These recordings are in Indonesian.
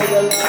Hare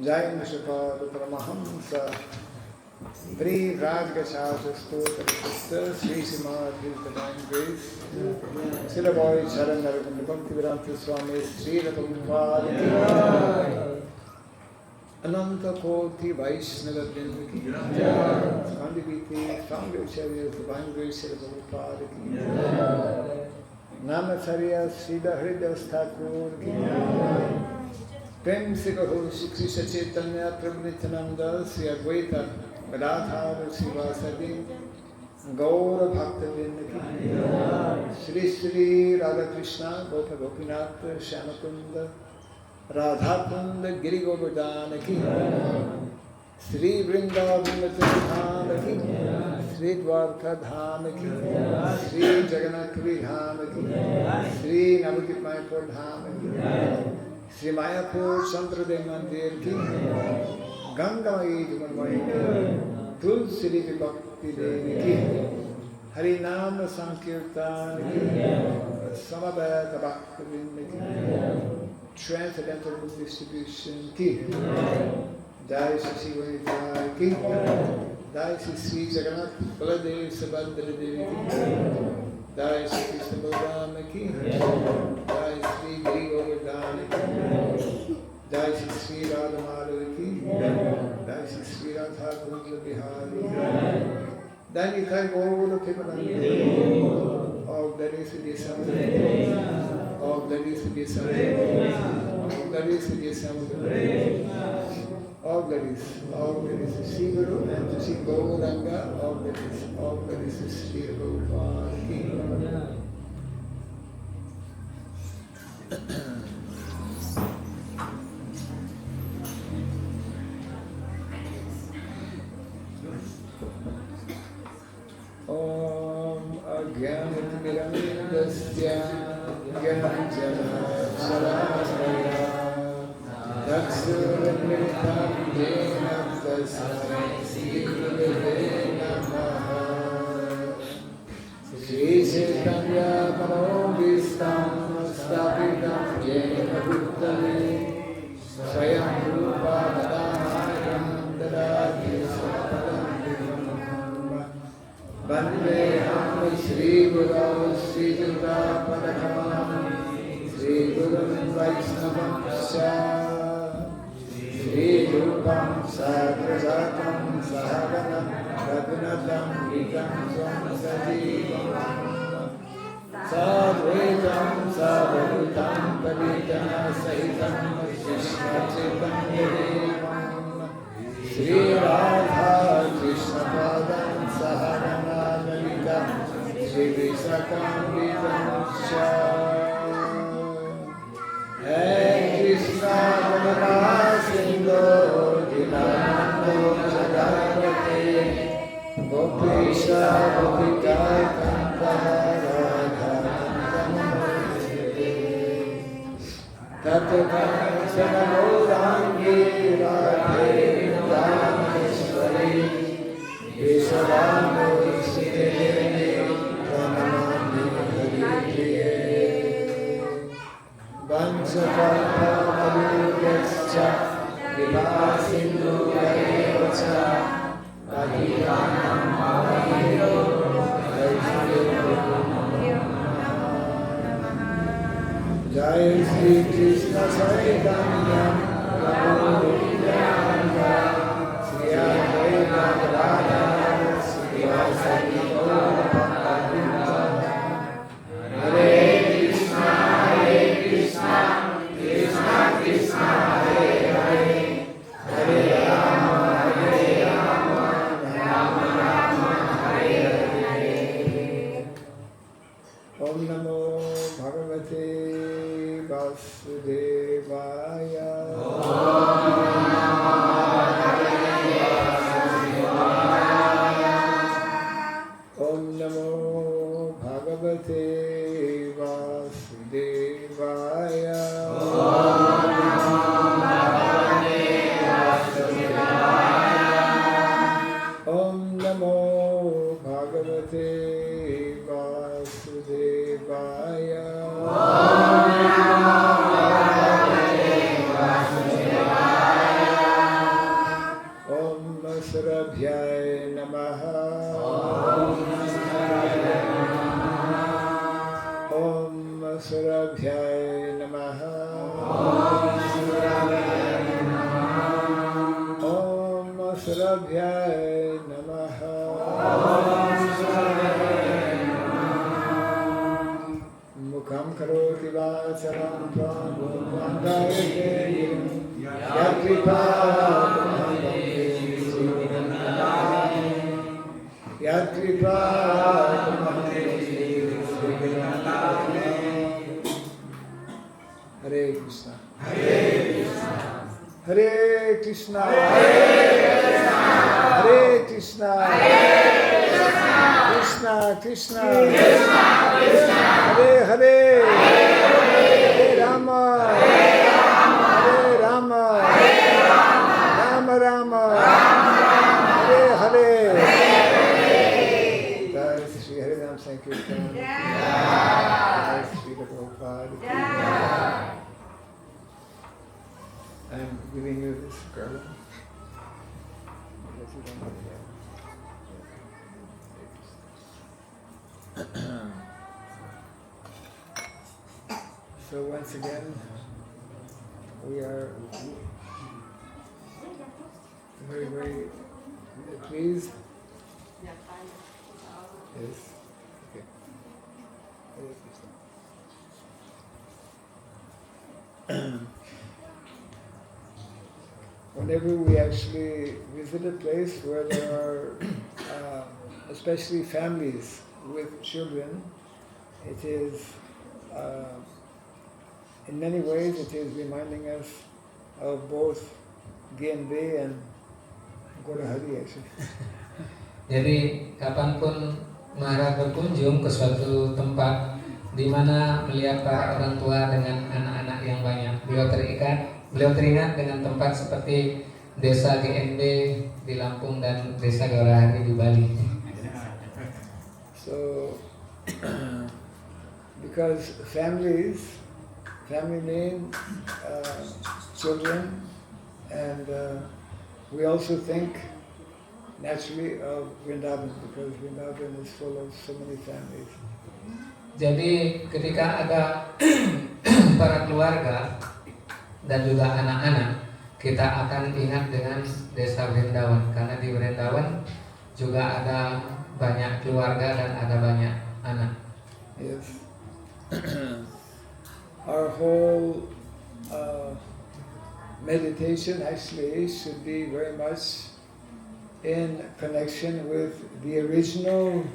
Jai Nishapad Paramahamsa Pri Rajgashasha Stotra Sister Sri Simad His Divine Grace Srila Boy Charan Narukund Bhakti Vedanta Swami Sri Prabhupada Ki Ananta Koti Vaishnava Vrinda Ki Skandipiti Sangacharya Divine Grace Srila Prabhupada Ki Namacharya Srila Hridas Thakur Ki Prem se kaho Shri Krishna Chaitanya Prabhu Nityananda Sri Advaita Gadadhar Srivasadi Gaura Bhakta Vrinda Ki Shri Shri Radha Krishna Gopa Gopinath Shyamakunda Radhakunda Giri Govardhana Ki Shri Vrindavan Dham Ki Shri Dwarka Dham Ki Shri Jagannath Puri Dham Ki Shri Navadvip Mayapur Dham Ki Shri Mayapur Santradev Mandir Ki Ganga Mai Jumanmai Ki Tulsi Vibhakti Devi Ki Harinam Sankirtan Ki Samaveta Bhakti Vrinda Ki Transcendental Book Distribution Ki Jai Shri Vaidya Ki Jai Shri Jagannath Baladev Subhadra Devi Ki Jai Shri Krishna Balram Ki Jai Shri Giri Govardhana Ki Jai Shri Radha Madhava Ki Jai Shri Radha Kunda Bihari Jai Nitai Gaura Pimananda All that is to be summoned All that is to be summoned All that is to be summoned All that is to see Guru and to see Gauranga all that is to see Gauranga Ki Om Agyanatimirandasya Gyananjana Saravaya Daksuramritam Jena Tasmai Sri Gurave Namaha Sri Chaitanya Manobhistam Stapitam Jena Bhuttale Swayam Rupa Vadahayam Dadati Sapadam Vandeham Shri Guru Sri Juta Padakamalam Shri Guru Vaisnavam Sha Shri Rupam Sagrajatam Sahaganam Raghunatham Vikam Svam Sajivam Sadvaitam Sadhutam Pavitana Sahitam Krishna Chaitanya Devam Shri Radha Krishna Padam Sahagana Lalita Shri Visakam Vitamsha Hey Krishna Gopala Sindhu Dinanando Jagapate Gopisha Gopika Kanta Radha Tato Kancana Gaurangi Radhe Rameshwari Vishwamo Sridevine Pranamami Haripriye Vanchakalpatarubhyascha Vipasindhu Gayevacha Patitanam Pavanyo Vaishnayo Jai Shri Krishna Chaitanya Prabhu Nityananda Shri Advaita Gadadhar Srivasadi Gaura Bhakta Vrinda Hare Krishna Krishna Krishna Hare Hare Hare Rama Rama Rama Hare Hare Om Namo Bhagavate Vasudevaya kripa Yat kripa Hare Krishna Hare Krishna Hare Krishna Krishna Krishna Hare Hare Hare Rama Hare Rama Rama Rama Hare Hare Jai Shri Harinam Sankirtan Jai Shri Prabhupada I'm giving you this garland. Because you don't have it yet. So once again, we are very, very pleased. Yes. Okay. Whenever we actually visit a place where there are, especially families with children, it is, in many ways, it is reminding us of both GNB and Gaurahari actually. Jadi kapanpun Maharaj berkunjung ke suatu tempat di mana melihat para orang tua dengan anak-anak yang banyak, beliau teringat dengan tempat seperti desa GNB di Lampung dan desa Gaurahari di Bali. So, because family mean children, and we also think naturally of Vrindavan because Vrindavan is full of so many families. Jadi ketika ada para keluarga dan juga anak-anak, kita akan ingat dengan desa Vrindavan karena di Vrindavan juga ada banyak keluarga dan ada banyak anak. Yes. Our whole meditation actually should be very much in connection with the original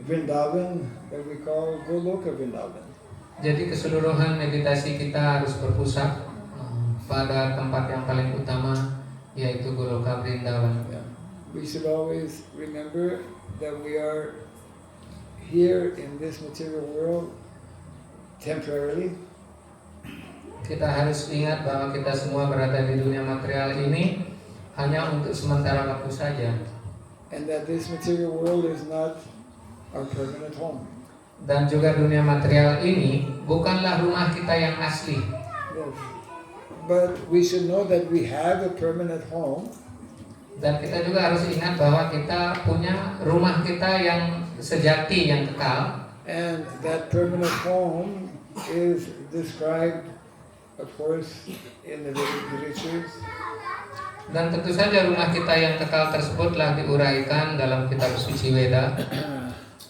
Vrindavan that we call Goloka Vrindavan. Jadi keseluruhan meditasi kita harus berpusat pada tempat yang paling utama, yaitu Goloka Vrindavan. Yeah. We should always remember that we are here in this material world temporarily. Kita harus ingat bahwa kita semua berada di dunia material ini hanya untuk sementara waktu saja. And that this material world is not our permanent home. Dan juga dunia material ini bukanlah rumah kita yang asli. Yes. But we should know that we have a permanent home. Dan kita juga harus ingat bahwa kita punya rumah kita yang sejati, yang kekal. And that permanent home is described, of course, in the literatures. Dan tentu saja rumah kita yang kekal tersebutlah diuraikan dalam kitab suci Weda,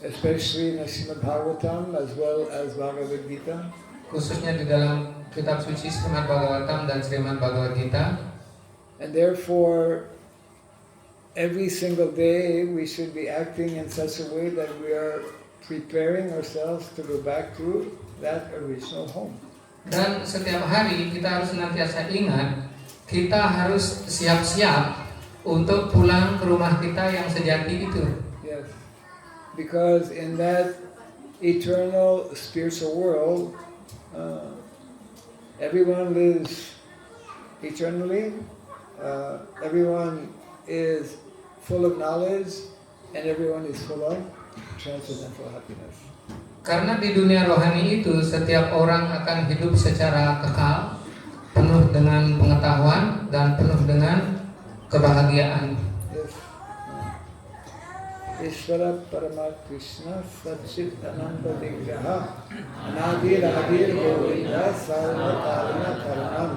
especially in Srimad Bhagavatam as well as Bhagavad Gita. Khususnya di dalam kitab suci Srimad Bhagavatam dan Srimad Bhagavad Gita. And therefore, every single day we should be acting in such a way that we are preparing ourselves to go back to that original home. Dan setiap hari kita harus senantiasa ingat, kita harus siap-siap untuk pulang ke rumah kita yang sejati itu. Yes, because in that eternal spiritual world, everyone lives eternally. Everyone is full of knowledge, and everyone is full of transcendental happiness. Karena di dunia rohani itu setiap orang akan hidup secara kekal, penuh dengan pengetahuan dan penuh dengan kebahagiaan. Yes. Ishvara Parama Krishna Satchit Ananda Vigraha Anadir Adir Govinda Sarva Karana Karanam.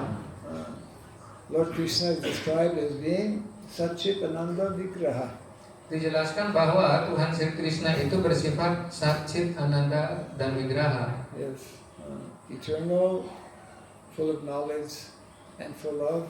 Lord Krishna is described as being Satchit Ananda Vigraha. Dijelaskan bahwa Tuhan Sri Krishna itu bersifat Satchit, Ananda, dan Vigraha. Yes, eternal, full of knowledge and full of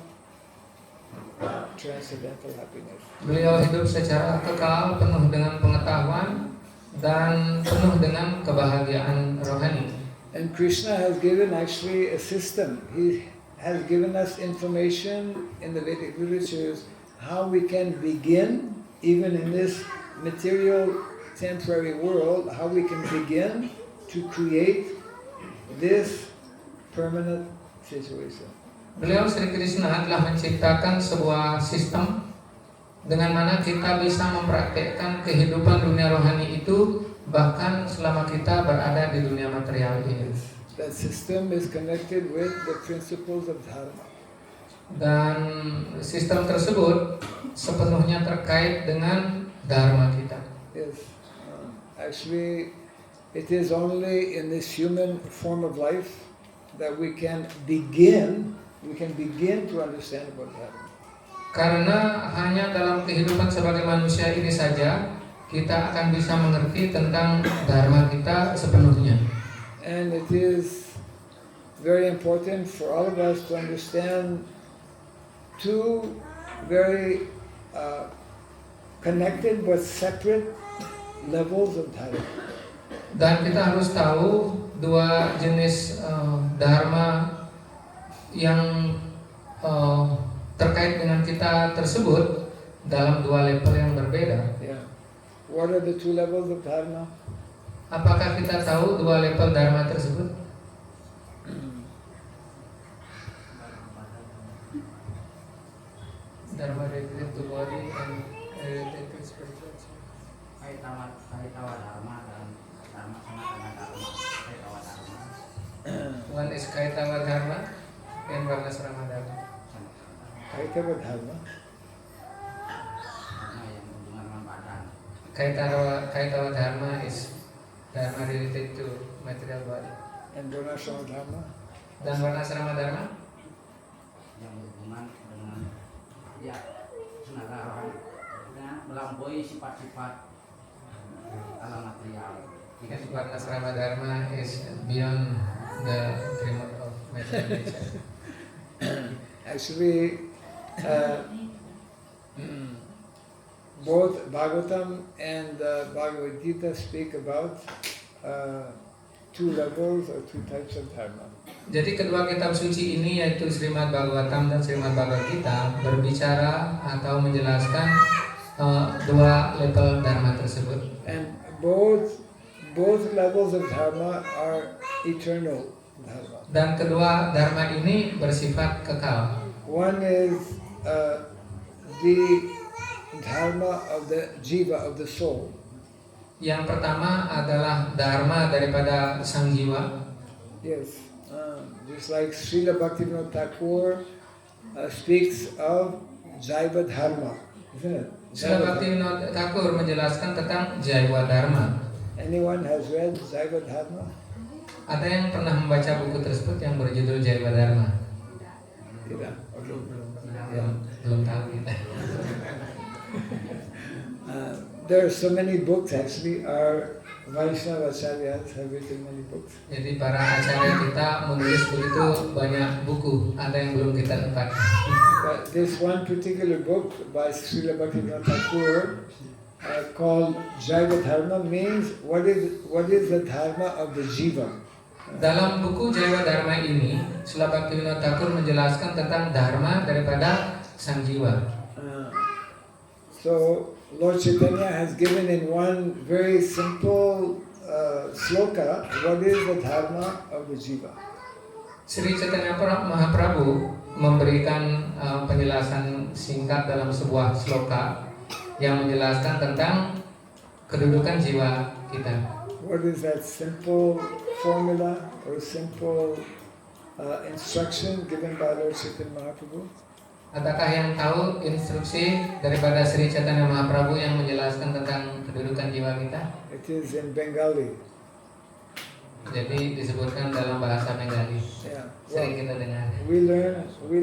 transcendental happiness. Beliau hidup secara kekal, penuh dengan pengetahuan dan penuh dengan kebahagiaan rohani. And Krishna has given actually a system. He has given us information in the Vedic literatures how we can begin, even in this material temporary world, how we can begin to create this permanent situation. Beliau Sri Krishna telah menciptakan sebuah sistem dengan mana kita bisa mempraktekkan kehidupan dunia rohani itu bahkan selama kita berada di dunia material ini. That system is connected with the principles of dharma. Dan sistem tersebut sepenuhnya terkait dengan dharma kita. Yes. Actually, it is only in this human form of life that we can begin to understand about dharma. Karena hanya dalam kehidupan sebagai manusia ini saja kita akan bisa mengerti tentang dharma kita sepenuhnya. And it is very important for all of us to understand two very connected but separate levels of dharma. Dan kita harus tahu dua jenis dharma yang terkait dengan kita tersebut dalam dua level yang berbeda. Yeah. What are the two levels of dharma? Apakah kita tahu dua level dharma tersebut? Dharma related to body and related to spirituality. Kaitawa dharma dan dharma sama dengan dharma. Kaitawa dharma. One is Kaitawa Dharma and Varnasrama Dharma. Kaitava dharma. Dharma yang berhubungan dengan badan. Kaitawa Dharma is Dharma related to material body. And Varnasrama dharma. Dan Varnasrama Dharma Yang berhubungan dengan ya tenaga rohani dengan melampaui sifat-sifat alam material. and Varnasrama Dharma is beyond the remote of material nature. Actually, both Bhagavatam and Bhagavad Gita speak about two levels or two types of dharma. Jadi kedua kitab suci ini yaitu Srimad Bhagavatam dan Srimad Bhagavad Gita berbicara atau menjelaskan dua level dharma tersebut. And both levels of dharma are eternal dharma. Dan kedua dharma ini bersifat kekal. One is the dharma of the jiva, of the soul. Yang pertama adalah dharma daripada sang jiwa. Yes, just like Srila Bhaktivinoda Thakur speaks of Jaiva Dharma, isn't it? Srila Bhaktivinoda Thakur menjelaskan tentang Jaiva Dharma. Anyone has read Jaiva Dharma? Ada yang pernah membaca buku tersebut yang berjudul Jaiva Dharma? Tidak. Belum tahu kita. There are so many books actually. Our Vaishnava Acharyas have written many books. Jadi para acarya kita menulis begitu banyak buku, ada yang belum kita dapat. But this one particular book by Srila Bhaktivinoda Thakur called Jaiva Dharma means what is the dharma of the jiva. Dalam buku Jaiva Dharma ini, Srila Bhaktivinoda Thakur menjelaskan tentang dharma daripada sang jiwa. So Lord Chaitanya has given in one very simple sloka what is the dharma of the jiva. Sri Chaitanya Mahaprabhu memberikan penjelasan singkat dalam sebuah sloka yang menjelaskan tentang kedudukan jiwa kita. What is that simple formula or simple instruction given by Lord Chaitanya Mahaprabhu? Adakah yang tahu instruksi daripada Sri Chaitanya Mahaprabhu yang menjelaskan tentang kedudukan jiwa kita? It is in Bengali. Jadi disebutkan dalam bahasa Bengali. Yeah. Sering kita dengar. We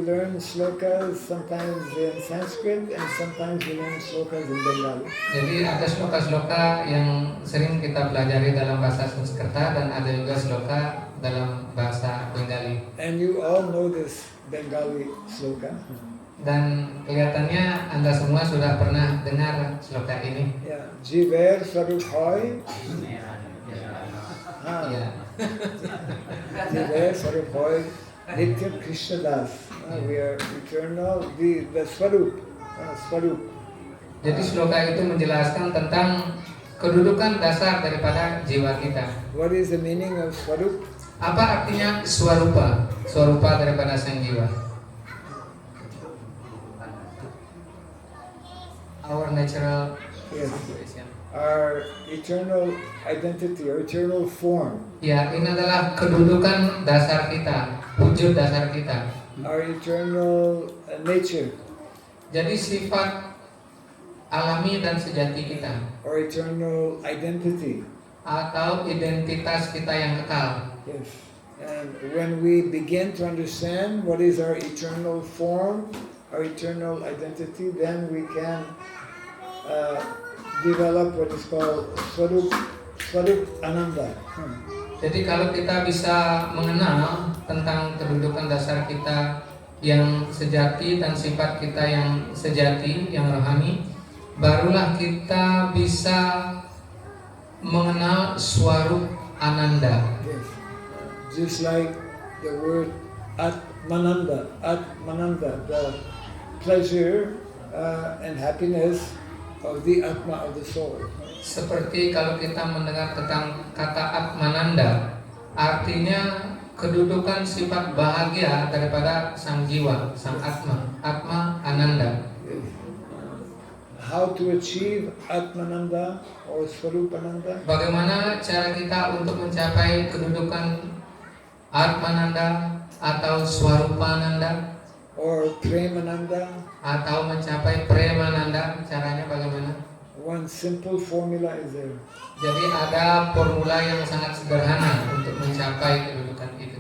learn slokas sometimes in Sanskrit and sometimes we learn slokas in Bengali. Jadi ada sloka-sloka yang sering kita pelajari dalam bahasa Sanskerta dan ada juga sloka dalam bahasa Bengali. And you all know this Bengali sloka. Dan kelihatannya Anda semua sudah pernah dengar sloka ini. Yeah, Jiver Swarup Hoy. Ya. Jiver Swarup Hoy. Nitya Krishna Das. We are eternal. The Swarup. Swarup. Jadi sloka itu menjelaskan tentang kedudukan dasar daripada jiwa kita. What is the meaning of Swarup? Apa artinya swarupa? Swarupa daripada sang jiwa. Our natural Yes. situation. Our eternal identity, our eternal form, Ya, ini adalah kedudukan dasar kita, wujud dasar kita. our eternal nature, Jadi sifat alami dan sejati kita, our eternal identity. atau identitas kita yang kekal. Yes. And when we begin to understand what is our eternal form, our eternal identity, then we can develop what is called Swarup Ananda. Jadi kalau kita bisa mengenal tentang kedudukan dasar kita yang sejati dan sifat kita yang sejati, yang rohani, barulah kita bisa mengenal Swarup Ananda. Yes. Just like the word Atmananda, the pleasure and happiness of the Atma of the soul. Seperti kalau kita mendengar tentang kata Atmananda, artinya kedudukan sifat bahagia daripada sang jiwa, sang Atma, Atma Ananda. How to achieve Atmananda or Swarupananda? Bagaimana cara kita untuk mencapai kedudukan Atmananda atau Swarupananda Or Premananda? atau mencapai Premananda? Caranya bagaimana? One simple formula is there. Jadi ada formula yang sangat sederhana untuk mencapai kedudukan itu.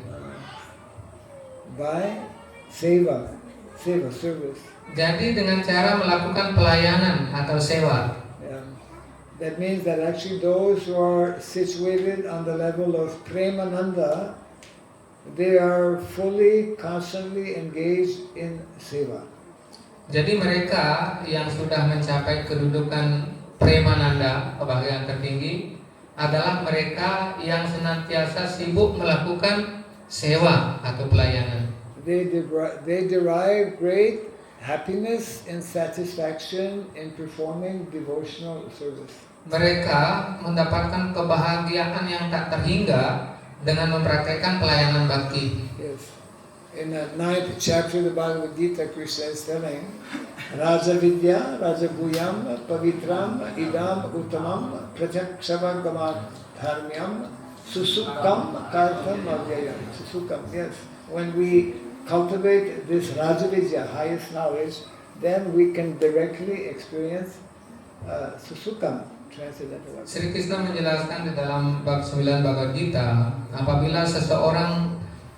By seva, service. Jadi dengan cara melakukan pelayanan atau sewa. That means that actually those who are situated on the level of Premananda, they are fully, constantly engaged in seva. Jadi mereka yang sudah mencapai kedudukan Premananda, kebahagiaan tertinggi, adalah mereka yang senantiasa sibuk melakukan sewa atau pelayanan. They derive great happiness and satisfaction in performing devotional service. Mereka mendapatkan kebahagiaan yang tak terhingga dengan mempraktikkan pelayanan bakti. Yes. In the 9th chapter of the Bhagavad Gita, Krishna is telling, Raja Vidya, Raja Bhuyam, Pavitram, Idam, Uttamam, Pratyakshavagamad Dharmyam, Susukam, Kartam, Avyayam. Susukam, yes. When we cultivate this Raja Vidya, highest knowledge, then we can directly experience Susukam, transcendental. Sri Krishna menjelaskan di dalam bab 9 Bhagavad Gita, apabila seseorang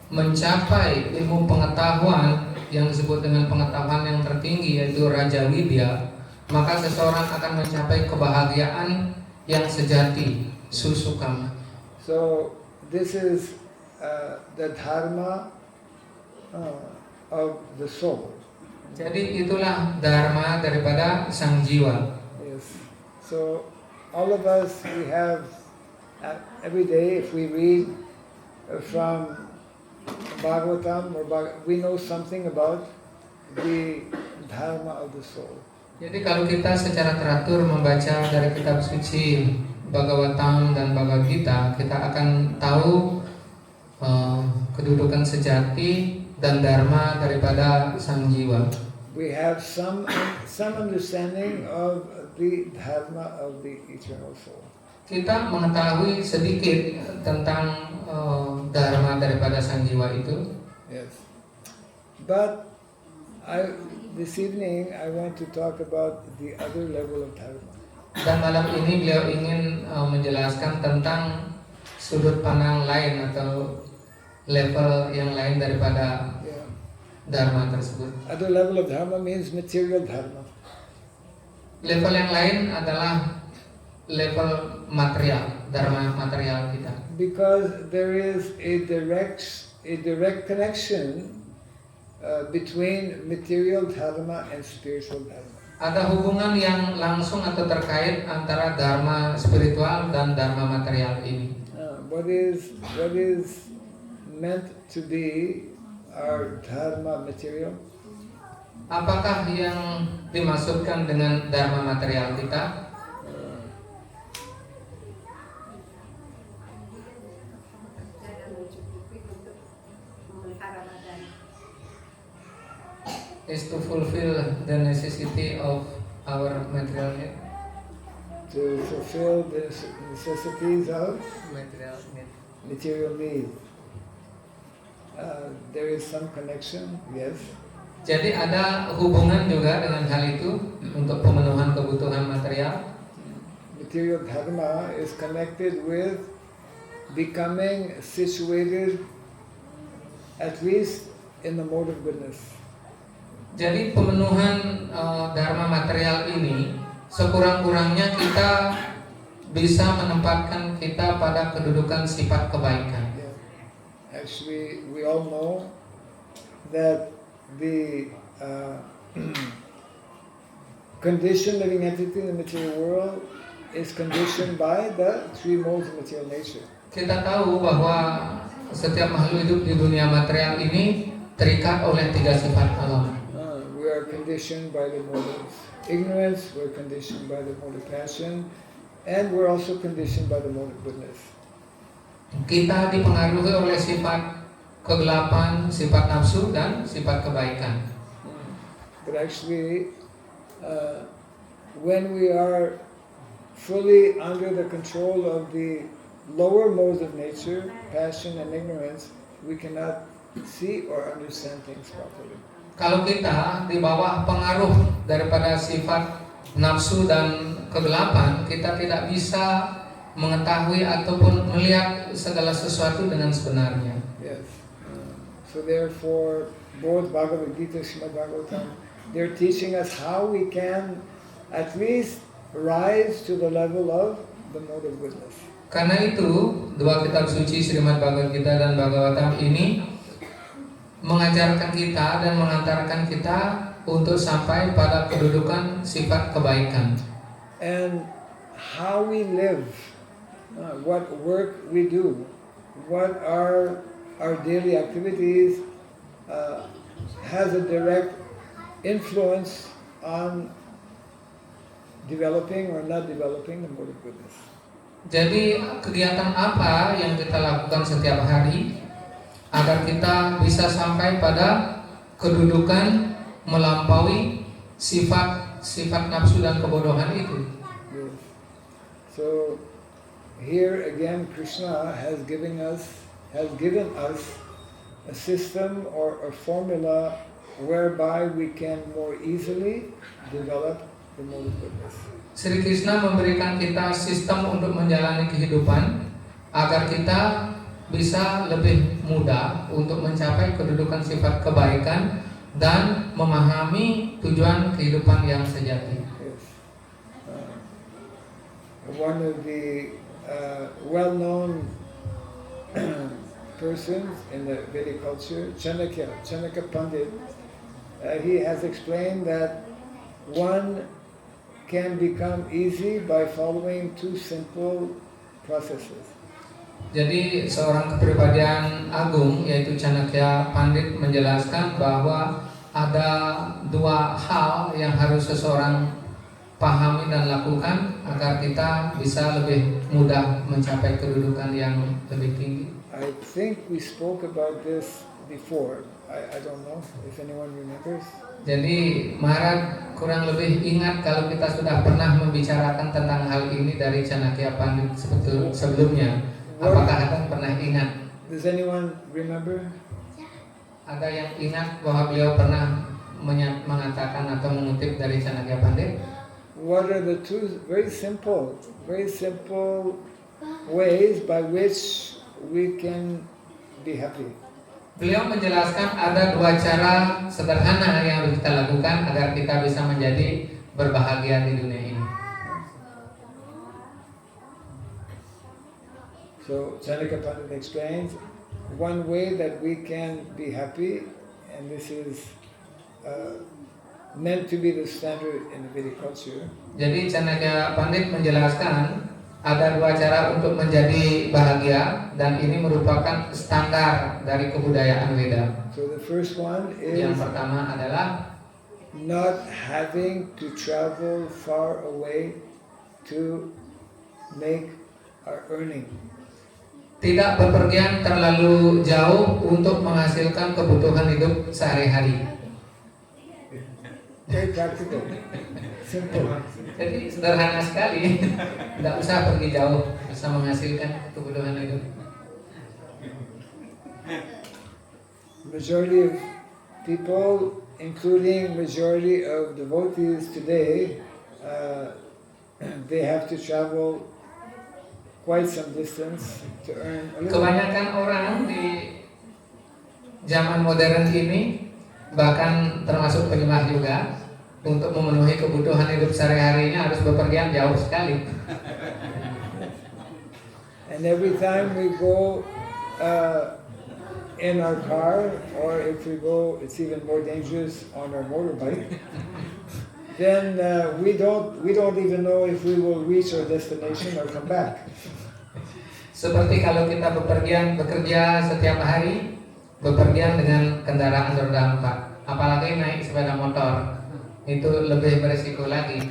mencapai ilmu pengetahuan yang disebut dengan pengetahuan yang tertinggi, yaitu Raja Widya, maka seseorang akan mencapai kebahagiaan yang sejati, susukam. So this is the dharma of the soul. Jadi itulah dharma daripada sang jiwa. Yes. So all of us, we have every day, if we read from Bhagavatam or we know something about the dharma of the soul. Jadi kalau kita secara teratur membaca dari kitab suci Bhagavatam dan Bhagavad Gita, kita akan tahu kedudukan sejati dan dharma daripada sang jiwa. We have some understanding of the dharma of the eternal soul. Kita mengetahui sedikit tentang dharma daripada sang jiwa itu. Yes. But this evening I want to talk about the other level of dharma. Dan malam ini beliau ingin menjelaskan tentang sudut pandang lain atau level yang lain daripada dharma tersebut. Other level of dharma means material dharma. Level yang lain adalah level material, dharma material kita. Because there is a direct connection between material dharma and spiritual dharma. Ada hubungan yang langsung atau terkait antara dharma spiritual dan dharma material ini. What is meant to be our dharma material? Apakah yang dimaksudkan dengan dharma material kita? Is to fulfill the necessity of our material need. To fulfill the necessities of Material need. material need. There is some connection, yes. Jadi ada hubungan juga dengan hal itu untuk pemenuhan kebutuhan material. Material dharma is connected with becoming situated at least in the mode of goodness. Jadi pemenuhan dharma material ini sekurang-kurangnya kita bisa menempatkan kita pada kedudukan sifat kebaikan. Yeah. Actually, we all know that the conditioned living entity in the material world is conditioned by the three modes of material nature. Kita tahu bahwa setiap makhluk hidup di dunia material ini terikat oleh tiga sifat alam. We are conditioned by the mode of ignorance, we're conditioned by the mode of passion, and we're also conditioned by the mode of goodness. Kita dipengaruhi oleh sifat kegelapan, sifat nafsu, dan sifat kebaikan. But actually, when we are fully under the control of the lower modes of nature, passion and ignorance, we cannot see or understand things properly. Kalau kita di bawah pengaruh daripada sifat nafsu dan kegelapan, kita tidak bisa mengetahui ataupun melihat segala sesuatu dengan sebenarnya. Yes. So therefore, both Bhagavad Gita, Srimad Bhagavatam, they're teaching us how we can at least rise to the level of the mode of goodness. Karena itu, dua kitab suci Srimad Bhagavad Gita dan Bhagavatam ini mengajarkan kita dan mengantarkan kita untuk sampai pada kedudukan sifat kebaikan. And how we live, what work we do, what are our daily activities has a direct influence on developing or not developing the mode of goodness. Jadi kegiatan apa yang kita lakukan setiap hari agar kita bisa sampai pada kedudukan melampaui sifat nafsu dan kebodohan itu. Yes. So here again Krishna has given us a system or a formula whereby we can more easily develop the mode of goodness. Sri Krishna memberikan kita sistem untuk menjalani kehidupan agar kita bisa lebih mudah untuk mencapai kedudukan sifat kebaikan dan memahami tujuan kehidupan yang sejati. Yes. One of the well-known persons in the Vedic culture, Chanakya Pandit, he has explained that one can become easy by following two simple processes. Jadi seorang kepribadian agung yaitu Chanakya Pandit menjelaskan bahwa ada dua hal yang harus seseorang pahami dan lakukan agar kita bisa lebih mudah mencapai kedudukan yang lebih tinggi. I think we spoke about this before. I don't know if anyone remembers. Jadi Maharaj kurang lebih ingat kalau kita sudah pernah membicarakan tentang hal ini dari Chanakya Pandit sebelumnya. Apakah Anda pernah ingat? Does anyone remember? Ada yang ingat bahwa beliau pernah mengatakan atau mengutip dari Chanakya Pandit? What are the two very simple ways by which we can be happy? Beliau menjelaskan ada dua cara sederhana yang harus kita lakukan agar kita bisa menjadi berbahagia di dunia ini. So Chanakya Pandit explains one way that we can be happy and this is meant to be the standard in the Vedic culture. Jadi Chanakya Pandit menjelaskan ada dua cara untuk menjadi bahagia dan ini merupakan standar dari kebudayaan Weda. So the first one Yang is pertama adalah not having to travel far away to make our earning. tidak bepergian terlalu jauh untuk menghasilkan kebutuhan hidup sehari-hari. Very practical, simple. Jadi sederhana sekali, tidak usah pergi jauh, bisa menghasilkan kebutuhan hidup. Majority of people, including majority of devotees today, they have to travel quite some distance to earn a living. Kebanyakan orang di zaman modern ini, bahkan termasuk penyembah juga, untuk memenuhi kebutuhan hidup sehari-harinya harus bepergian jauh sekali. And every time we go in our car, or if we go, it's even more dangerous, on our motorbike, then we don't even know if we will reach our destination or come back. Seperti kalau kita bekerja setiap hari, bepergian dengan kendaraan roda 4, apalagi naik sepeda motor, itu lebih berisiko lagi.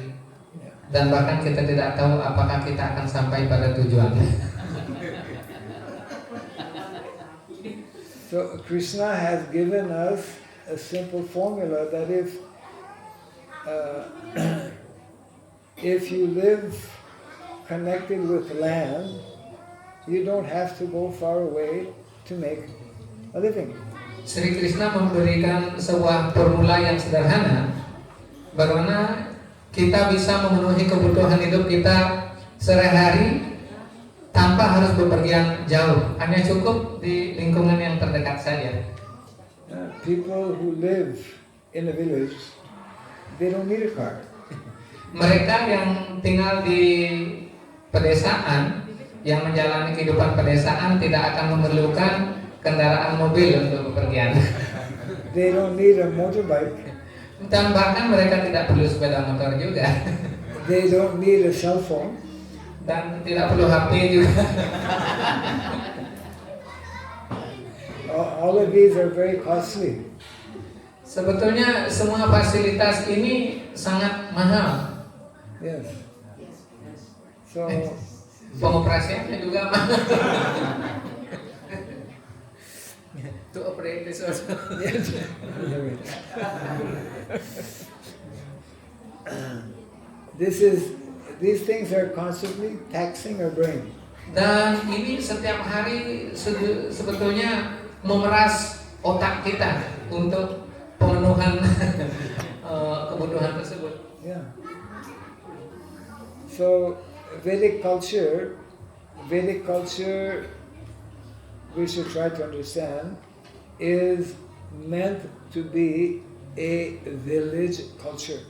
Dan bahkan kita tidak tahu apakah kita akan sampai pada tujuan. So Krishna has given us a simple formula that if you live connected with land, you don't have to go far away to make a living. Sri Krishna memberikan sebuah formula yang sederhana, bagaimana kita bisa memenuhi kebutuhan hidup kita sehari-hari tanpa harus bepergian jauh, hanya cukup di lingkungan yang terdekat saja. People who live in a village, they don't need a car. Mereka yang tinggal di pedesaan, yang menjalani kehidupan pedesaan tidak akan memerlukan kendaraan mobil untuk bepergian. They don't need a motorbike. Dan bahkan mereka tidak perlu sepeda motor juga. They don't need a cell phone. Dan tidak perlu HP juga. All of these are very costly. Sebetulnya semua fasilitas ini sangat mahal. Yes. So Pengoperasiannya juga mahal. To operate this also. These things are constantly taxing our brain. Dan ini setiap hari sebetulnya memeras otak kita untuk pemenuhan kebutuhan tersebut. Yeah. So Vedic culture, we should try to understand, is meant to be a village culture.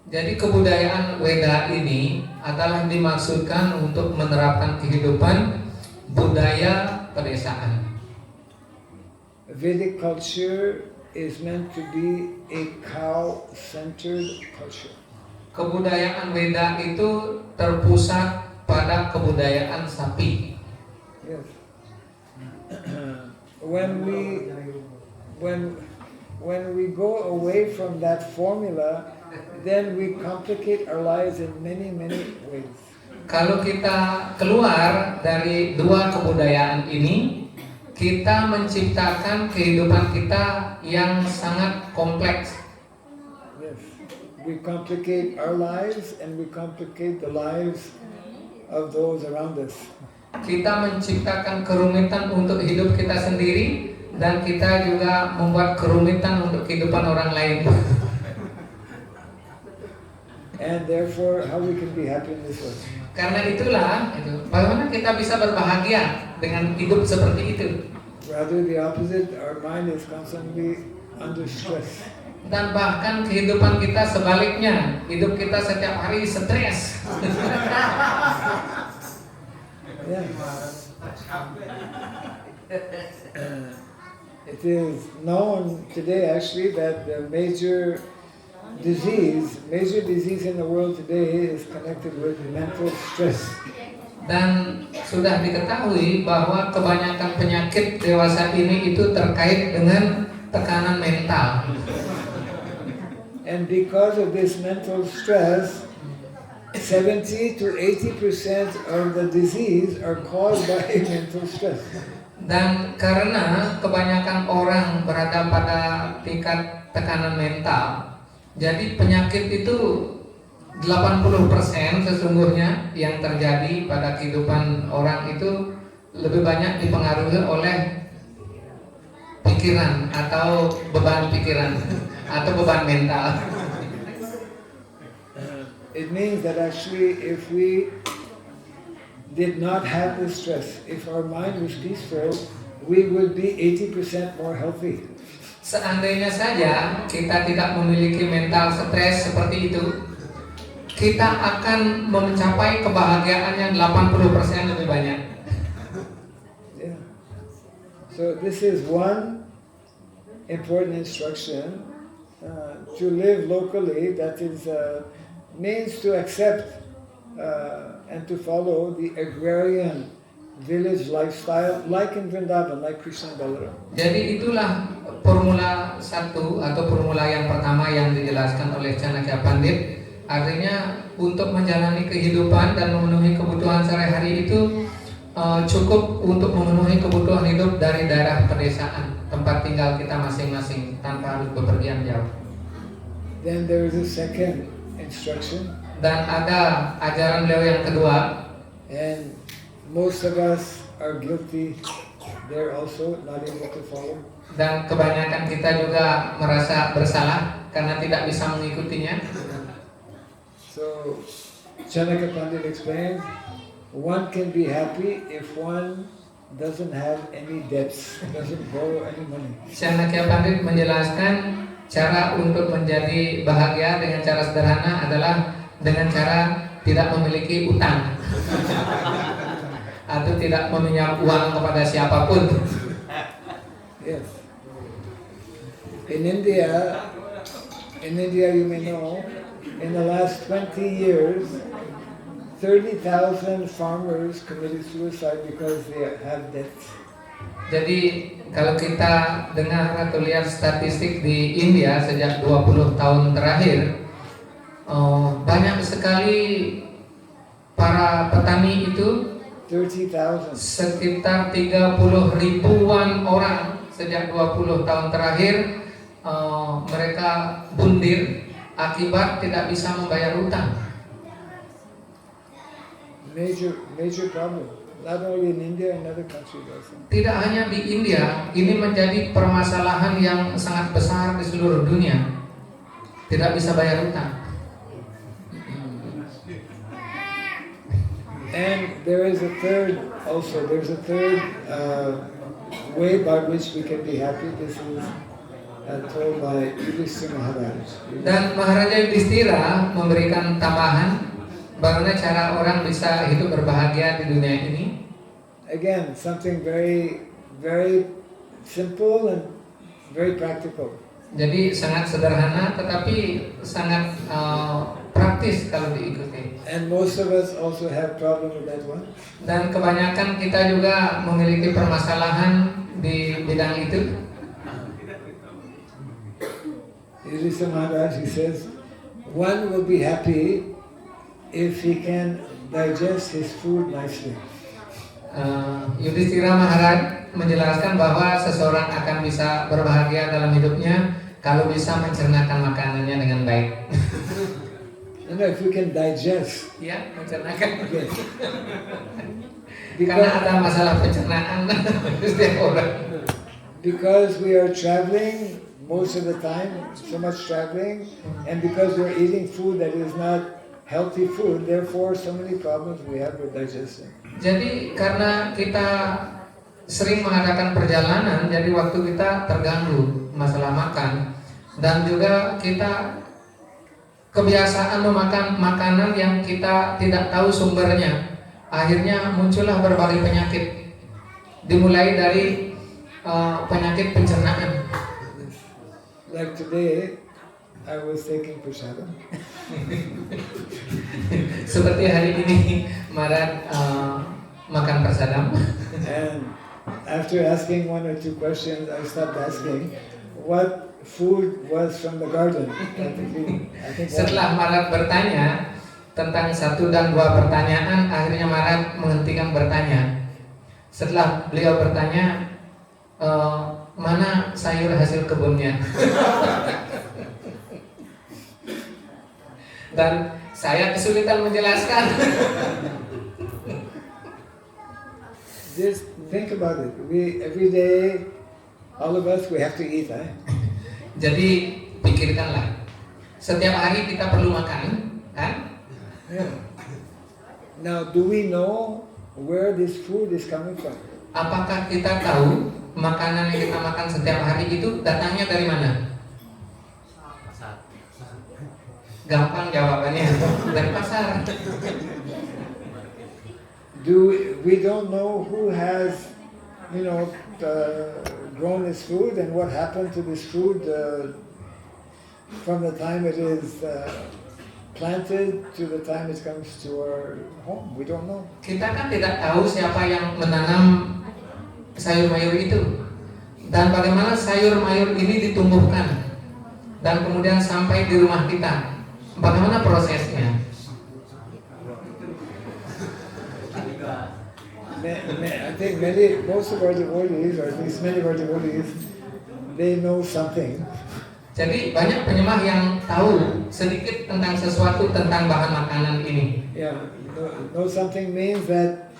Jadi kebudayaan Weda ini adalah dimaksudkan untuk menerapkan kehidupan budaya pedesaan. Vedic culture is meant to be a cow-centered culture. Kebudayaan Weda itu terpusat pada kebudayaan sapi. Yes. When we go away from that formula, then we complicate our lives in many ways. Kalau kita keluar dari dua kebudayaan ini, kita menciptakan kehidupan kita yang sangat kompleks. Yes. We complicate our lives and we complicate the lives of those around us. Kita menciptakan kerumitan untuk hidup kita sendiri dan kita juga membuat kerumitan untuk kehidupan orang lain. And therefore, how we can be happy in this world. Karena itulah, bagaimana kita bisa berbahagia dengan hidup seperti itu. Rather the opposite, our mind is constantly under stress. Dan bahkan kehidupan kita sebaliknya, hidup kita setiap hari stres. Yeah. It is known today actually that the major disease in the world today is connected with mental stress. Dan sudah diketahui bahwa kebanyakan penyakit dewasa ini itu terkait dengan tekanan mental. And because of this mental stress, 70 to 80% of the disease are caused by mental stress. Dan karena kebanyakan orang berada pada tingkat tekanan mental, jadi penyakit itu 80% sesungguhnya yang terjadi pada kehidupan orang itu lebih banyak dipengaruhi oleh pikiran atau beban pikiran atau beban mental. It means that actually if we did not have this stress, if our mind was peaceful, we would be 80% more healthy. Seandainya saja kita tidak memiliki mental stres seperti itu, kita akan mencapai kebahagiaan yang 80% lebih banyak. Yeah. So this is one important instruction to live locally. That is means to accept and to follow the agrarian village lifestyle, like in Vrindavan, like Krishna and Balaram. Jadi itulah formula satu atau formula yang pertama yang dijelaskan oleh Chanakya Pandit. Artinya untuk menjalani kehidupan dan memenuhi kebutuhan sehari-hari itu cukup untuk memenuhi kebutuhan hidup dari daerah pedesaan, tempat tinggal kita masing-masing tanpa harus bepergian jauh. Then there is a second instruction. Dan ada ajaran beliau yang kedua, and most of us are guilty there also, not able to follow. Dan kebanyakan kita juga merasa bersalah karena tidak bisa mengikutinya. So, Chanakya Pandit explains, one can be happy if one doesn't have any debts, doesn't borrow any money. Chanakya Pandit menjelaskan cara untuk menjadi bahagia dengan cara sederhana adalah dengan cara tidak memiliki utang atau tidak meminjam uang kepada siapapun. Yes. In India you may know, in the last 20 years, 30,000 farmers committed suicide because they have debts. Jadi kalau kita dengar atau lihat statistik di India sejak 20 tahun terakhir, banyak sekali para petani itu 30,000. sekitar 30 ribuan orang sejak 20 tahun terakhir mereka bundir akibat tidak bisa membayar hutang. Major problem. Not only in India, in other countries also. Tidak hanya di India, ini menjadi permasalahan yang sangat besar di seluruh dunia. Tidak bisa bayar hutang. And there is a third also. There's a third way by which we can be happy. This is told by Yudhishthira Maharaj. Dan Maharaja Yudhishthira memberikan tambahan bagaimana cara orang bisa hidup berbahagia di dunia ini. Again, something very, very simple and very practical. Jadi sangat sederhana tetapi sangat praktis kalau diikuti. And most of us also have problem with that one. Dan kebanyakan kita juga memiliki permasalahan di bidang itu. Yudhishthira Maharaj, he says, one will be happy if he can digest his food nicely. Yudhishthira Maharaj menjelaskan bahwa seseorang akan bisa berbahagia dalam hidupnya kalau bisa mencernakan makanannya dengan baik. If you can digest. Ya, mencernakan. Yes. Karena ada masalah pencernaan setiap orang. Because we are traveling most of the time, so much traveling, and because we're eating food that is not healthy food, therefore so many problems we have with digestion. Jadi karena kita sering mengadakan perjalanan, jadi waktu kita terganggu masalah makan, dan juga kita kebiasaan memakan makanan yang kita tidak tahu sumbernya. Akhirnya muncullah berbagai penyakit, dimulai dari penyakit pencernaan. Like today, I was taking prasadam. Seperti hari ini Marat makan prasadam. And after asking one or two questions, I stopped asking what food was from the garden. Practically, I think Setelah Marat bertanya tentang 1 dan 2 pertanyaan, akhirnya Marat menghentikan bertanya. Setelah beliau bertanya, mana sayur hasil kebunnya? Dan saya kesulitan menjelaskan. just think about it. We every day, all of us, we have to eat, eh? Jadi pikirkanlah, setiap hari kita perlu makan, kan? Yeah. Now, do we know where this food is coming from? Apakah kita tahu makanan yang kita makan setiap hari itu datangnya dari mana? Pasar. Gampang jawabannya, dari pasar. We don't know who has, grown this food and what happened to this food from the time it is planted to the time it comes to our home. We don't know. Kita kan tidak tahu siapa yang menanam sayur mayur itu dan bagaimana sayur mayur ini ditumbuhkan dan kemudian sampai di rumah kita. Bagaimana prosesnya? I think most of our devotees, or at least many of our devotees, they know something. Jadi banyak penyembah yang tahu sedikit tentang sesuatu tentang bahan makanan ini. Yeah, know something means that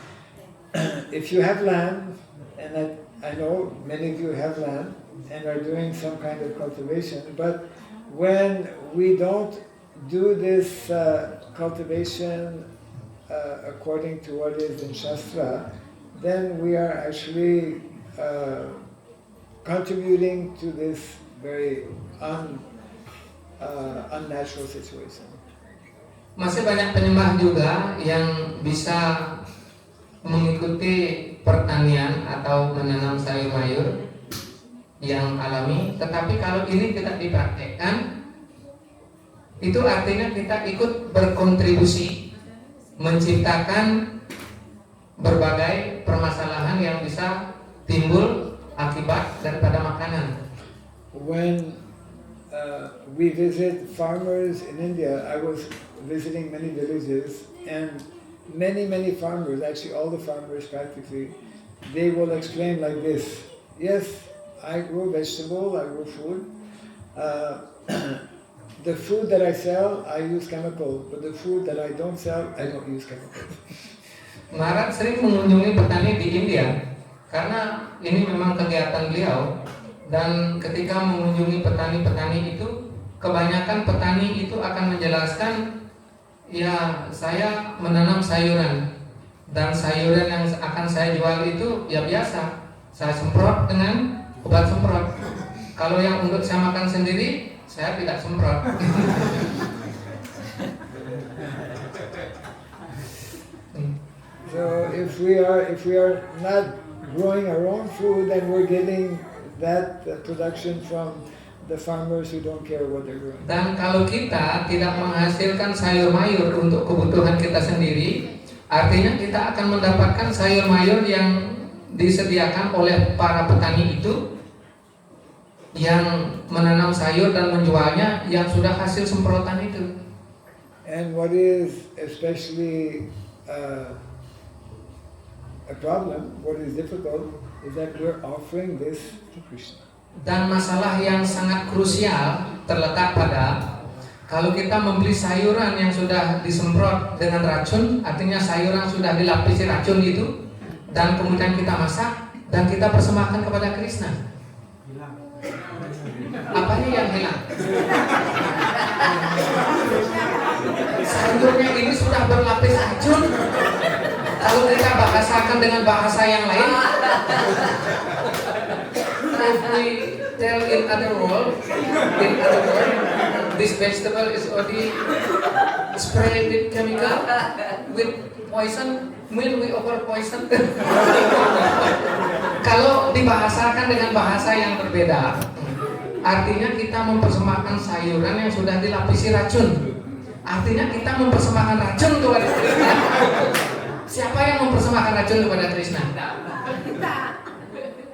if you have land, and I know many of you have land and are doing some kind of cultivation, but when we don't do this cultivation according to what is in Shastra, then we are actually contributing to this very unnatural situation. Masih banyak penyembah juga yang bisa mengikuti pertanian atau menanam sayur mayur yang alami, tetapi kalau ini tidak dipraktekkan, itu artinya kita ikut berkontribusi menciptakan berbagai permasalahan yang bisa timbul akibat daripada makanan. When we visit farmers in India, I was visiting many villages, and many farmers, actually all the farmers practically, they will explain like this: yes, I grow vegetable, I grow food. The food that I sell, I use chemical, but the food that I don't sell, I don't use chemical. Marat sering mengunjungi petani di India karena ini memang kegiatan beliau, dan ketika mengunjungi petani-petani itu, kebanyakan petani itu akan menjelaskan, ya saya menanam sayuran dan sayuran yang akan saya jual itu ya biasa, saya semprot dengan obat semprot. Kalau yang untuk saya makan sendiri, saya tidak semprot. So if we are not growing our own food, then we're getting that production from the farmers who don't care what they're growing. Dan kalau kita tidak menghasilkan sayur mayur untuk kebutuhan kita sendiri, artinya kita akan mendapatkan sayur mayur yang disediakan oleh para petani itu, yang menanam sayur dan menjualnya yang sudah hasil semprotan itu. And what is especially a problem, what is difficult, is that we're offering this to Krishna. Dan masalah yang sangat krusial terletak pada kalau kita membeli sayuran yang sudah disemprot dengan racun, artinya sayuran sudah dilapisi racun itu, dan kemudian kita masak dan kita persembahkan kepada Krishna. Apanya yang hilang? Sayurnya ini sudah berlapis racun. Kalau kita bahasakan dengan bahasa yang lain, if we tell in other world, this vegetable is already spray with chemical, with poison, mean we over poison. Kalau dibahasakan dengan bahasa yang berbeda, artinya kita mempersembahkan sayuran yang sudah dilapisi racun. Artinya kita mempersembahkan racun kepada Krishna. Siapa yang mempersembahkan racun kepada Krishna?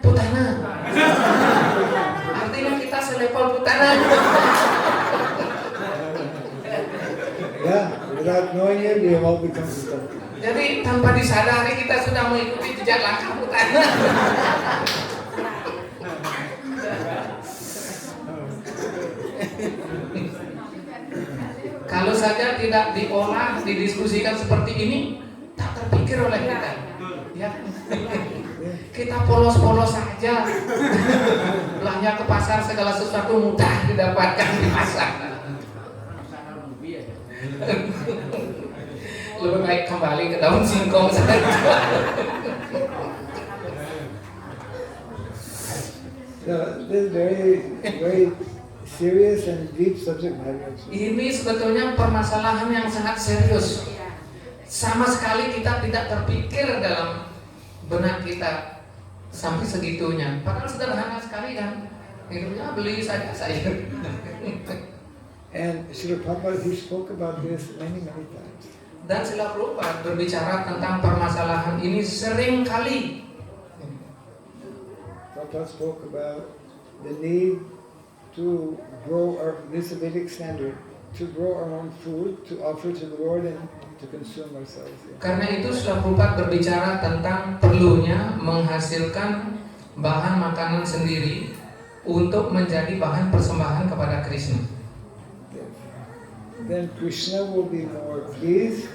Putana. Artinya kita selevel putana. Yeah, without knowing it, we have all become stuck. Jadi tanpa disadari kita sudah mengikuti jejak langkah putana. Kalau saja tidak diolah, didiskusikan seperti ini, tak terpikir oleh kita. Ya. Kita polos-polos saja. Belanja ke pasar segala sesuatu mudah didapatkan di pasar. Lebih baik kembali ke daun singkong saja. So this is very serious and deep subject matter. Ini sebetulnya permasalahan yang sangat serius. Sama sekali kita tidak terpikir dalam benak kita sampai segitunya. Padahal sederhana sekali kan. Hidupnya beli saja sayur. And Srila Prabhupada, he spoke about this many times. Dan Srila Prabhupada berbicara tentang permasalahan ini sering kali. Prabhupada spoke about the need to grow this Vedic standard, to grow our own food, to offer to the Lord and to consume ourselves. Yeah. Karena itu Srila Prabhupada berbicara tentang perlunya menghasilkan bahan makanan sendiri untuk menjadi bahan persembahan kepada Krishna. Then Krishna will be more pleased,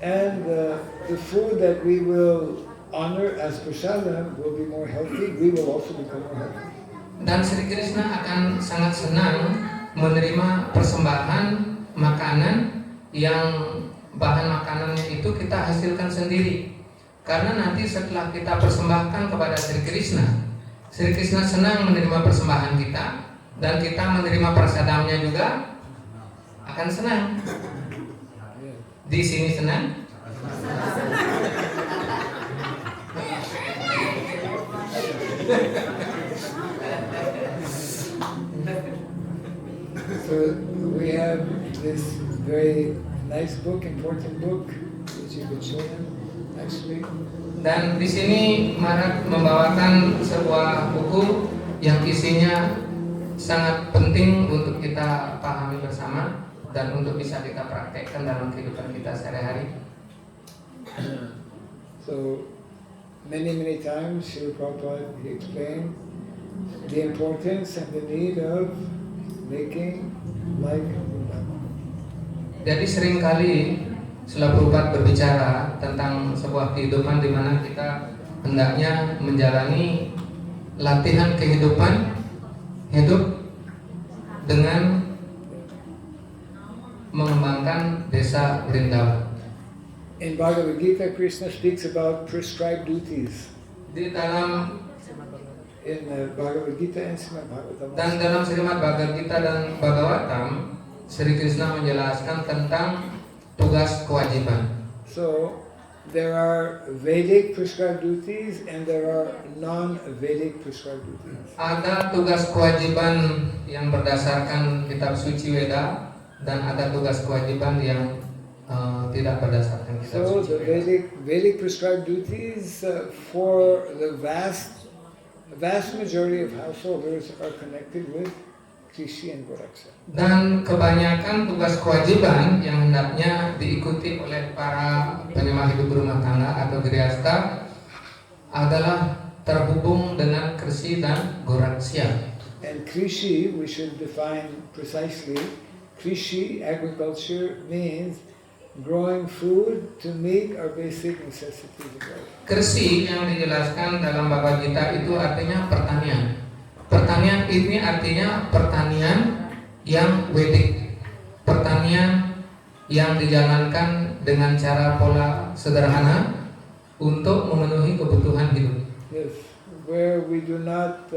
and the food that we will honor as prasadam will be more healthy. We will also become more healthy. Dan Sri Krishna akan sangat senang menerima persembahan makanan yang bahan makanannya itu kita hasilkan sendiri. Karena nanti setelah kita persembahkan kepada Sri Krishna senang menerima persembahan kita, dan kita menerima prasadamnya juga akan senang. Di sini senang. So we have this very nice book, important book, which you could show them actually. Dan di sini Maharaj membawakan sebuah buku yang isinya sangat penting untuk kita pahami bersama dan untuk bisa kita praktekkan dalam kehidupan kita sehari-hari. So many times Srila Prabhupada he explained the importance and the need of making like Vrindavan. Jadi seringkali Srila Prabhupada berbicara tentang sebuah kehidupan di mana kita hendaknya menjalani latihan kehidupan hidup dengan mengembangkan desa Vrindavan. In Bhagavad Gita, Krishna speaks about prescribed duties. Di dalam In Bhagavad Gita and Srimad Bhagavatam. dan dalam Srimad Bhagavad Gita dan Bhagavatam, Sri Krishna menjelaskan tentang tugas kewajiban. So there are Vedic prescribed duties and there are non-Vedic prescribed duties. Ada tugas kewajiban yang berdasarkan kitab suci Weda dan ada tugas kewajiban yang tidak berdasarkan kitab So suci the Weda. Vedic prescribed duties for the vast majority of householders are connected with Krishi and Goraksa. Dan kebanyakan tugas kewajiban yang hendaknya diikuti oleh para penyembah hidup rumah tangga atau grihasta adalah terhubung dengan Krishi dan Goraksya. And Krishi, we should define precisely, Krishi, agriculture, means growing food to meet our basic necessities of life. Krishi yang dijelaskan dalam Bhagavad Gita itu artinya pertanian. Pertanian ini artinya pertanian yang Vedic, pertanian yang dijalankan dengan cara pola sederhana untuk memenuhi kebutuhan hidup. Yes, where we do not,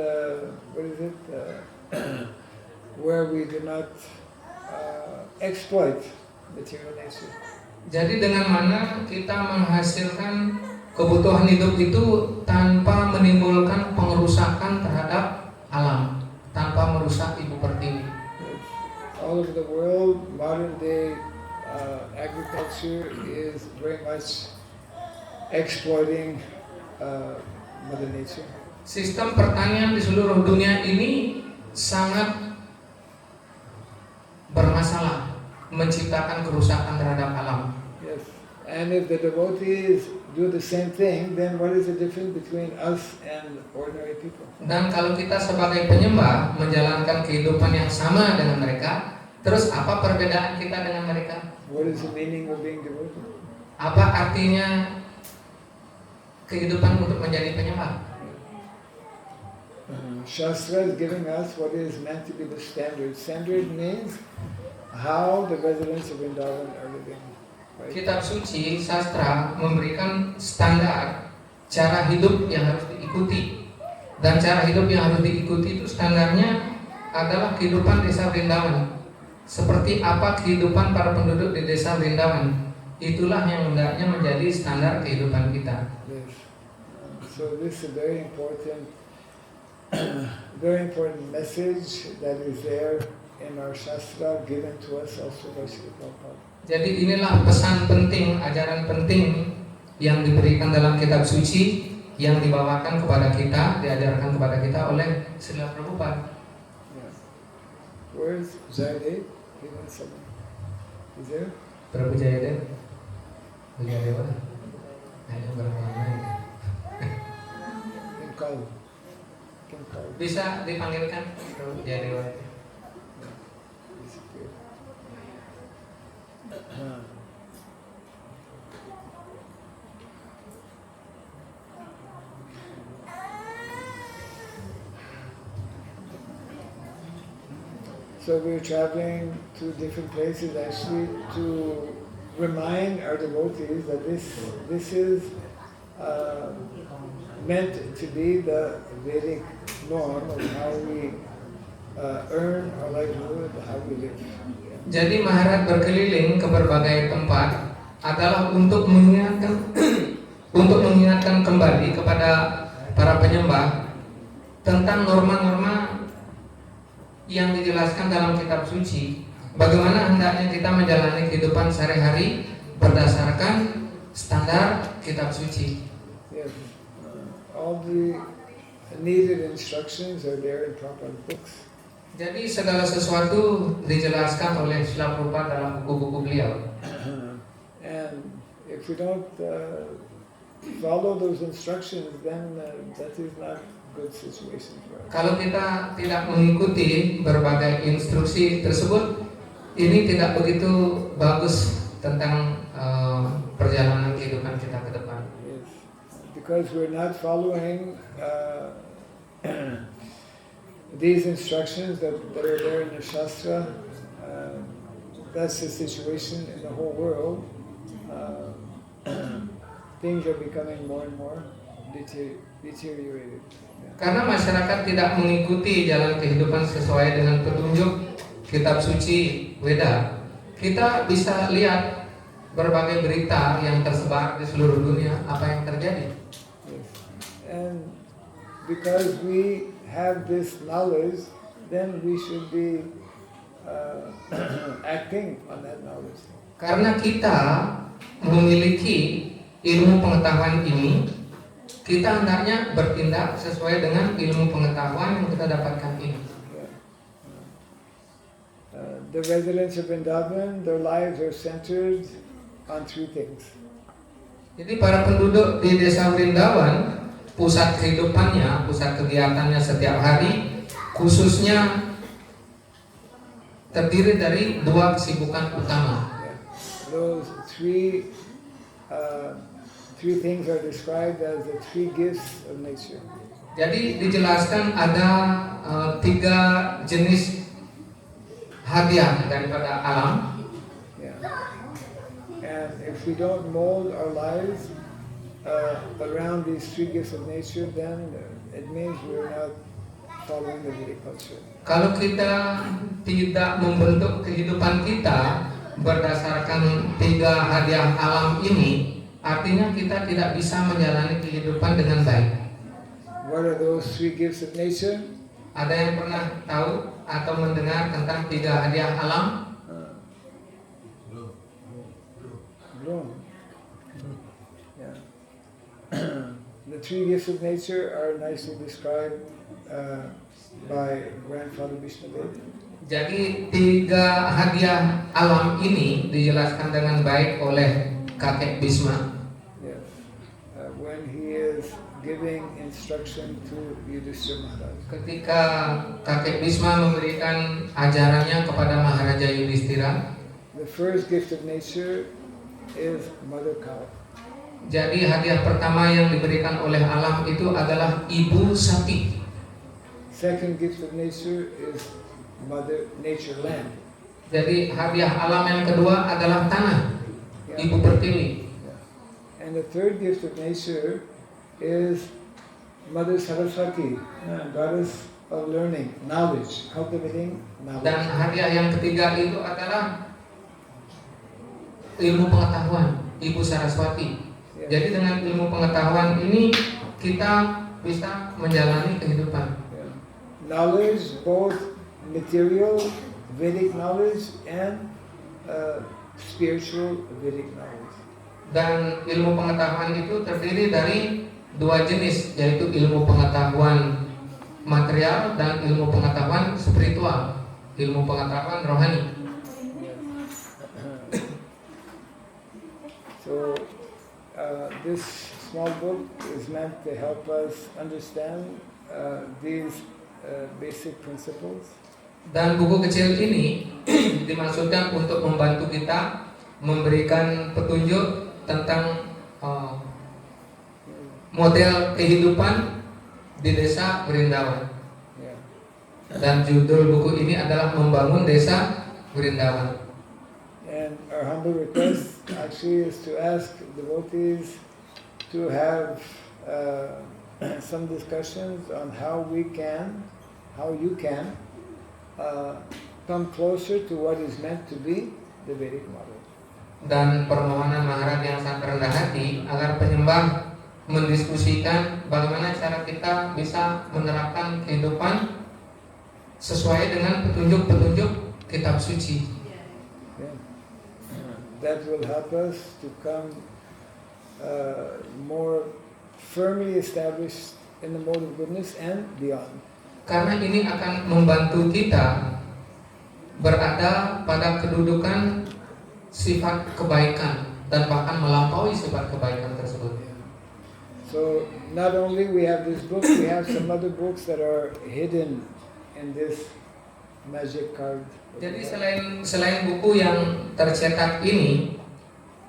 where we do not exploit material nature. Jadi dengan mana kita menghasilkan kebutuhan hidup itu tanpa menimbulkan pengerusakan terhadap alam, tanpa merusak ibu pertiwi. All over the world, modern day agriculture is very much exploiting Mother Nature. Sistem pertanian di seluruh dunia ini sangat bermasalah, menciptakan kerusakan terhadap alam. Yes, and if the devotees do the same thing, then what is the difference between us and ordinary people? Dan kalau kita sebagai penyembah menjalankan kehidupan yang sama dengan mereka, terus apa perbedaan kita dengan mereka? What is the meaning of being devotee? Apa artinya kehidupan untuk menjadi penyembah? Shastra is giving us what is meant to be the standard. Standard means how the residents of Vrindavan are living. Right? Kitab suci, sastra memberikan standar cara hidup yang harus diikuti. Dan cara hidup yang harus diikuti itu standarnya adalah kehidupan desa Vrindavan. Seperti apa kehidupan para penduduk di desa Vrindavan. Itulah yang hendaknya menjadi standar kehidupan kita. Yes. So this is a very important message that is there in our Shastra, given to us also by Srila Prabhupada. Jadi inilah pesan penting, ajaran penting yang diberikan dalam kitab suci yang dibawakan kepada kita, diajarkan kepada kita oleh Srila Prabhupada. Yeah. Where is Jayadev? He wants something. Is there? Prabu Jayadev, beliau dewa, hanya berapa In Kalu. In Kalu. bisa dipanggilkan Prabu Jayadewa. Disappeared. So we're traveling to different places actually to remind our devotees that this is meant to be the Vedic norm of how we earn our livelihood, how we live. Jadi Maharaj berkeliling ke berbagai tempat adalah untuk mengingatkan kembali kepada para penyembah tentang norma-norma yang dijelaskan dalam kitab suci, bagaimana hendaknya kita menjalani kehidupan sehari-hari berdasarkan standar kitab suci. Yes. All the needed instructions are there in Prabhupada books. Jadi segala sesuatu dijelaskan oleh Srila Prabhupada dalam buku-buku beliau. And if we don't follow those instructions, then that is not good situation for us. Kalau kita tidak mengikuti berbagai instruksi tersebut, ini tidak begitu bagus tentang perjalanan kehidupan kita ke depan. Yes. Because we're not following these instructions that are there in the Shastra, that's the situation in the whole world. Things are becoming more and more deteriorated. Karena masyarakat tidak mengikuti jalan kehidupan sesuai dengan petunjuk kitab suci Weda, kita bisa lihat berbagai berita yang tersebar di seluruh dunia apa yang terjadi. Yes. And because we have this knowledge, then we should be acting on that knowledge. Karena kita memiliki ilmu pengetahuan ini, kita hendaknya bertindak sesuai dengan ilmu pengetahuan yang kita dapatkan ini. The residents of Vrindavan, their lives are centered on three things. Jadi para penduduk di desa Vrindavan, pusat kehidupannya, pusat kegiatannya setiap hari, khususnya terdiri dari dua kesibukan utama. Those three things are described as the three gifts of nature. Jadi dijelaskan ada tiga jenis hadiah daripada alam. Yeah. And if we don't mold our lives around these three gifts of nature, then it means we're not following the Vedic culture. Kalau kita tidak membentuk kehidupan kita berdasarkan 3 hadiah alam ini, artinya kita tidak bisa menjalani kehidupan dengan baik. What are those 3 gifts of nature? Ada yang pernah tahu atau mendengar tentang 3 hadiah alam? Bloom. Yeah. The 3 gifts of nature are nicely described by Grandfather Vishnadev. Jadi 3 hadiah alam ini dijelaskan dengan baik oleh kakek Bhisma. Yes. When he is giving instruction to Yudhishthira Maharaj. Ketika kakek Bhisma memberikan ajarannya kepada Maharaja Yudhishthira, The first gift of nature is Mother Cow. jadi hadiah pertama yang diberikan oleh alam itu adalah ibu sapi. Second gift of nature is Mother Nature Land. Jadi hadiah alam yang kedua adalah tanah, Yeah. ibu pertiwi. Yeah. And the third gift of nature is Mother Saraswati, goddess of learning, knowledge, cultivating knowledge. Dan hadiah yang ketiga itu adalah ilmu pengetahuan, Ibu Saraswati. Yeah. Jadi dengan ilmu pengetahuan ini kita bisa menjalani kehidupan. Yeah. Knowledge, both material Vedic knowledge and spiritual Vedic knowledge. Dan ilmu pengetahuan itu terdiri dari 2 jenis, yaitu ilmu pengetahuan material dan ilmu pengetahuan spiritual, ilmu pengetahuan rohani. So this small book is meant to help us understand these basic principles. Dan buku kecil ini dimaksudkan untuk membantu kita memberikan petunjuk tentang model kehidupan di desa Vrindavan. Yeah. Dan judul buku ini adalah Membangun Desa Vrindavan. And our humble request actually is to ask devotees to have some discussions on how you can come closer to what is meant to be the Vedic model. Dan permohonan Maharaj yang sangat rendah hati agar penyembah mendiskusikan bagaimana cara kita bisa menerapkan kehidupan sesuai dengan petunjuk-petunjuk kitab suci. Yeah. That will help us to come more firmly established in the mode of goodness and beyond. Karena ini akan membantu kita berada pada kedudukan sifat kebaikan dan bahkan melampaui sifat kebaikan tersebut. So not only we have this book, we have some other books that are hidden in this magic card. Jadi selain buku yang tercetak ini,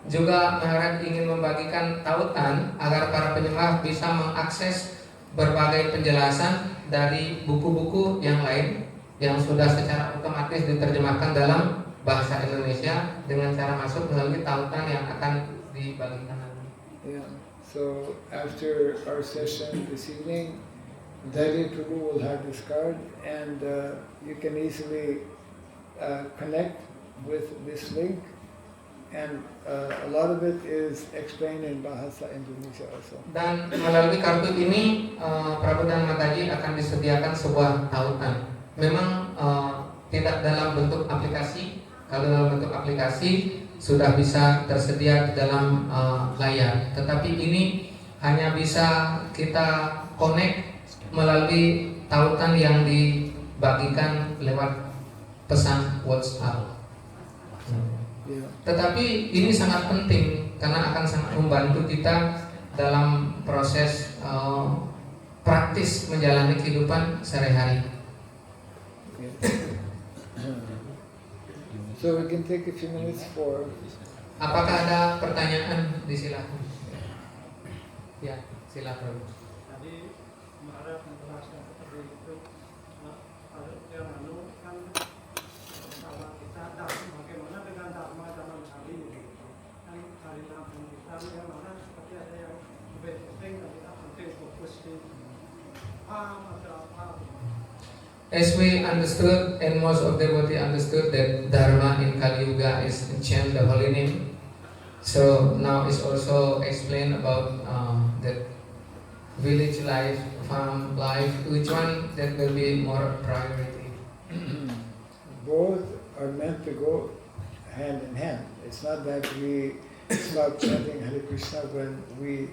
juga Maharaj ingin membagikan tautan agar para penyembah bisa mengakses berbagai penjelasan dari buku-buku yang lain yang sudah secara otomatis diterjemahkan dalam bahasa Indonesia dengan cara masuk melalui tautan yang akan dibagikan nanti. Yeah. So after our session this evening, Daily Prabhu will have this card, and you can easily connect with this link. And a lot of it is explained in Bahasa Indonesia also. Dan melalui kartu ini, Prabhu dan Mataji akan disediakan sebuah tautan. Memang tidak dalam bentuk aplikasi. Kalau dalam bentuk aplikasi sudah bisa tersedia di dalam layar. Tetapi ini hanya bisa kita connect melalui tautan yang dibagikan lewat pesan WhatsApp. Yeah. Tetapi ini sangat penting karena akan sangat membantu kita dalam proses praktis menjalani kehidupan sehari-hari. So we can take a few minutes for. Apakah ada pertanyaan? Disilakan. Ya, silakan. Tadi Maharaj menjelaskan seperti itu. Kalau yang kan kalau kita bagaimana dengan dharma zaman hari ini? Kan hari lampung kita yang mana seperti ada yang lebih penting dan kita penting fokus di apa atau apa. As we understood and most of devotee understood that Dharma in Kali Yuga Krishna is chant the holy name. So now is also explained about that village life, farm life. Which one that will be more priority? Both are meant to go hand in hand. It's not that we stop chanting Hare Krishna when we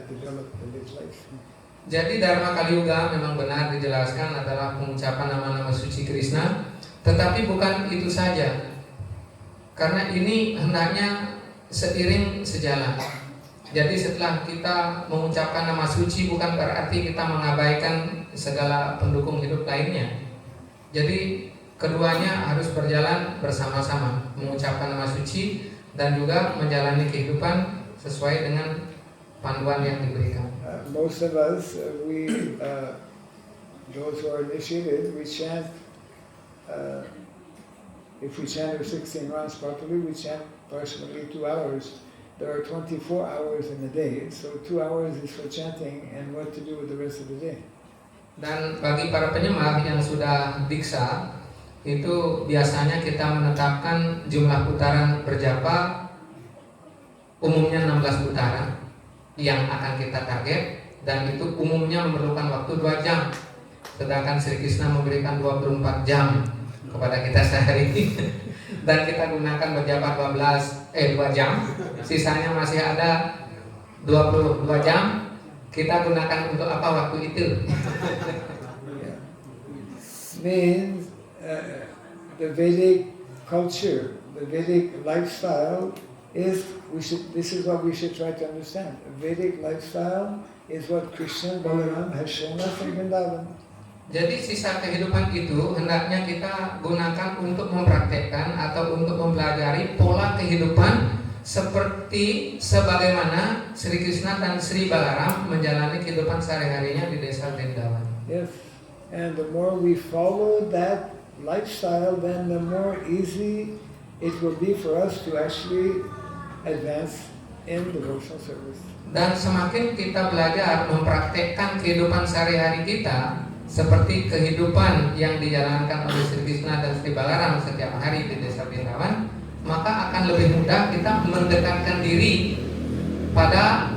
develop village life. Jadi Dharma Kali Yuga memang benar dijelaskan adalah pengucapan nama-nama suci Krishna, tetapi bukan itu saja. Karena ini hendaknya seiring sejalan. Jadi setelah kita mengucapkan nama suci bukan berarti kita mengabaikan segala pendukung hidup lainnya. Jadi keduanya harus berjalan bersama-sama, mengucapkan nama suci dan juga menjalani kehidupan sesuai dengan panduan yang diberikan. Most of us, those who are initiated, we chant. If we chant our 16 rounds properly, we chant approximately 2 hours. There are 24 hours in a day, so 2 hours is for chanting and what to do with the rest of the day. Dan bagi para penyembah yang sudah diksa, itu biasanya kita menetapkan jumlah putaran berjapa umumnya 16 putaran yang akan kita target, dan itu umumnya memerlukan waktu 2 jam. Sedangkan Sri Krishna memberikan 24 jam kepada kita sehari. Dan kita gunakan berjapa 2 jam, sisanya masih ada 22 jam. Kita gunakan untuk apa waktu itu? Means the Vedic culture, the Vedic lifestyle is this is what we should try to understand. Vedic lifestyle is what Krishna Balaram has shown us in Vrindavan. Jadi sisa kehidupan itu hendaknya kita gunakan untuk mempraktekkan atau untuk mempelajari pola kehidupan seperti sebagaimana Sri Krishna dan Sri Balaram menjalani kehidupan sehari-harinya di desa Vrindavan. Yes, and the more we follow that lifestyle, then the more easy it will be for us to actually advance in devotional service. Dan semakin kita belajar mempraktekkan kehidupan sehari-hari kita seperti kehidupan yang dijalankan oleh Sri Krishna dan Sri Balaram setiap hari di desa Vrindavan, maka akan lebih mudah kita mendekatkan diri pada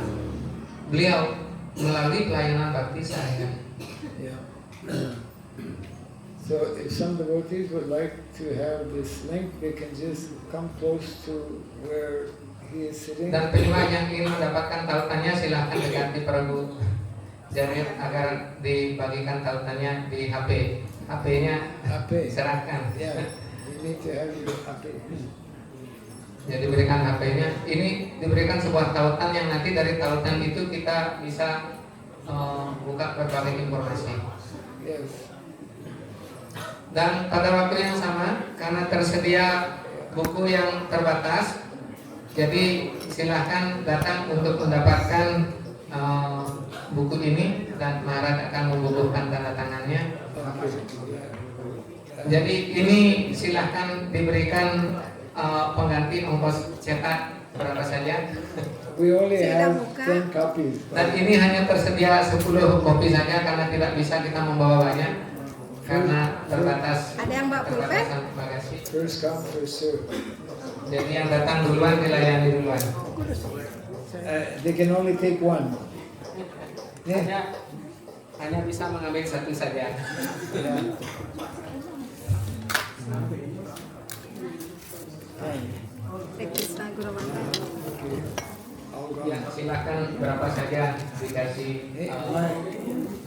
beliau melalui pelayanan bakti sehari-hari. Yeah. So if some devotees would like to have this link, they can just come close to where he is sitting. Dan penyembah yang ingin mendapatkan tautannya silahkan dekati Prabu Jarir agar dibagikan tautannya di HP. HP-nya serahkan. Yeah, you need to have your HP. Jadi berikan HP-nya. Ini diberikan sebuah tautan yang nanti dari tautan itu kita bisa buka berbagai informasi. Yes. Dan pada waktu yang sama, karena tersedia buku yang terbatas, jadi silahkan datang untuk mendapatkan buku ini, dan Maharaj akan membubuhkan tanda tangannya. Jadi ini silahkan diberikan pengganti ongkos cetak berapa saja. We only have 10 copies. Dan ini hanya tersedia 10 kopi saja karena tidak bisa kita membawa banyak karena terbatas. Ada yang bawa pulpen? Bagasi. First come, first serve. Jadi yang datang duluan dilayani duluan. They can only take one. Yeah. Hanya bisa mengambil satu saja. Yeah. Krishna Guru Mantra. Ya, silakan berapa saja dikasih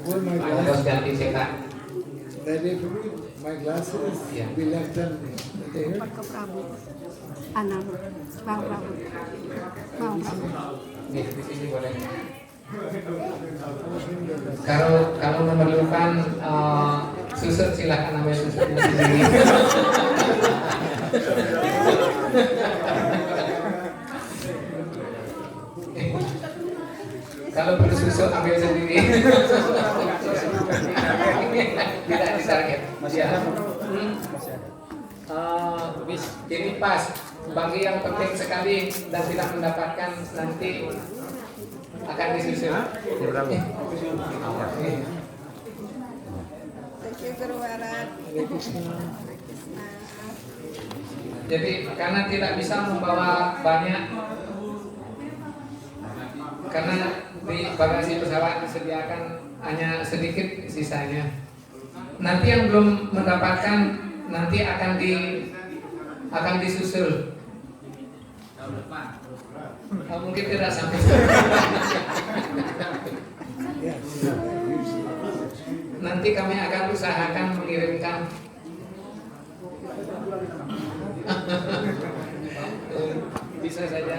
Where my ongkos glasses? ganti cetak. My glasses, Yeah. we left them there. Ke Prabu. Anam. Bang Prabu. Bang Prabu. Nih, di sini boleh. Kalau memerlukan susut silakan ambil susutnya sendiri. Kalau perlu susu ambil sendiri. Tidak ditarget. Masih ada. Ini pas bagi yang penting sekali dan tidak mendapatkan nanti akan disusul. Thank you Guru Maharaj. Hare Krishna. Krishna. Jadi karena tidak bisa membawa banyak, karena di bagasi pesawat disediakan hanya sedikit sisanya. Nanti yang belum mendapatkan nanti akan disusul. Mungkin tidak sampai. Nanti kami akan usahakan mengirimkan. Bisa saja.